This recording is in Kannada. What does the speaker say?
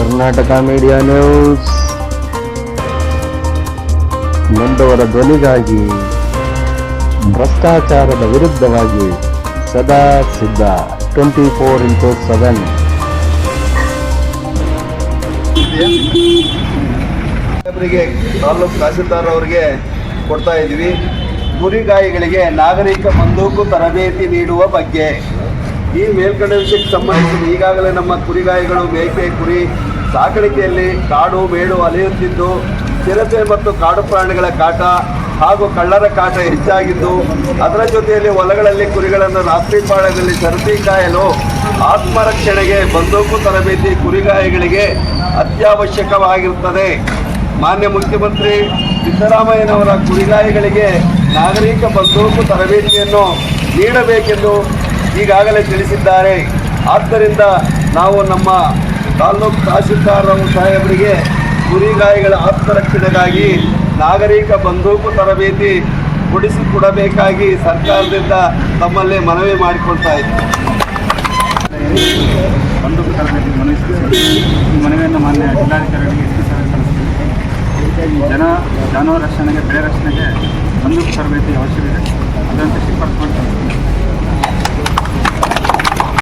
ಕರ್ನಾಟಕ ಮೀಡಿಯಾ ನ್ಯೂಸ್ ನೊಂದವರ ಧ್ವನಿಗಾಗಿ, ಭ್ರಷ್ಟಾಚಾರದ ವಿರುದ್ಧವಾಗಿ ಸದಾ ಸಿದ್ಧ 24x7. ತಾಲೂಕು ತಹಸೀಲ್ದಾರ್ ಅವರಿಗೆ ಕೊಡ್ತಾ ಇದ್ವಿ. ಕುರಿಗಾಯಿಗಳಿಗೆ ನಾಗರಿಕ ಬಂದೂಕು ತರಬೇತಿ ನೀಡುವ ಬಗ್ಗೆ ಈ ಮೇಲ್ಕಂಡ ವಿಷಯಕ್ಕೆ ಸಂಬಂಧಿಸಿ ಈಗಾಗಲೇ ನಮ್ಮ ಕುರಿಗಾಯಿಗಳು ಮೇಕೆ ಕುರಿ ಸಾಕಾಣಿಕೆಯಲ್ಲಿ ಕಾಡು ಮೇಡು ಅಲೆಯುತ್ತಿದ್ದು ಚಿರತೆ ಮತ್ತು ಕಾಡು ಪ್ರಾಣಿಗಳ ಕಾಟ ಹಾಗೂ ಕಳ್ಳರ ಕಾಟ ಹೆಚ್ಚಾಗಿದ್ದು, ಅದರ ಜೊತೆಯಲ್ಲಿ ಹೊಲಗಳಲ್ಲಿ ಕುರಿಗಳನ್ನು ರಾತ್ರಿ ಪಾಳದಲ್ಲಿ ಸರತಿ ಕಾಯಲು ಆತ್ಮರಕ್ಷಣೆಗೆ ಬಂದೂಕು ತರಬೇತಿ ಕುರಿಗಾಯಿಗಳಿಗೆ ಅತ್ಯವಶ್ಯಕವಾಗಿರುತ್ತದೆ. ಮಾನ್ಯ ಮುಖ್ಯಮಂತ್ರಿ ಸಿದ್ದರಾಮಯ್ಯನವರ ಕುರಿಗಾಯಿಗಳಿಗೆ ನಾಗರಿಕ ಬಂದೂಕು ತರಬೇತಿಯನ್ನು ನೀಡಬೇಕೆಂದು ಈಗಾಗಲೇ ತಿಳಿಸಿದ್ದಾರೆ. ಆದ್ದರಿಂದ ನಾವು ನಮ್ಮ ತಾಲೂಕು ತಹಸೀಲ್ದಾರ್ ಸಾಹೇಬರಿಗೆ ಕುರಿಗಾಯಿಗಳ ಆತ್ಮರಕ್ಷಣೆಗಾಗಿ ನಾಗರಿಕ ಬಂದೂಕು ತರಬೇತಿ ಕೊಡಿಸಿಕೊಡಬೇಕಾಗಿ ಸರ್ಕಾರದಿಂದ ತಮ್ಮಲ್ಲಿ ಮನವಿ ಮಾಡಿಕೊಳ್ತಾ ಇದ್ದೀವಿ. ಬಂದೂಕು ತರಬೇತಿ ಮನವಿ ಸಲ್ಲಿಸಿ ಈ ಮನವಿಯನ್ನು ಮಾನ್ಯ ಜಿಲ್ಲಾಧಿಕಾರಿಗಳಿಗೆ ಸಲ್ಲಿಸಿದ್ದೇವೆ. ಜಾನುವಾರು ರಕ್ಷಣೆಗೆ, ಬೆಳೆ ರಕ್ಷಣೆಗೆ ಬಂದೂಕು ತರಬೇತಿ ಅವಶ್ಯವಿದೆ. ಅದರಂತೆ ಶಿಫಾರಸು ಮಾಡ್ತಾರೆ.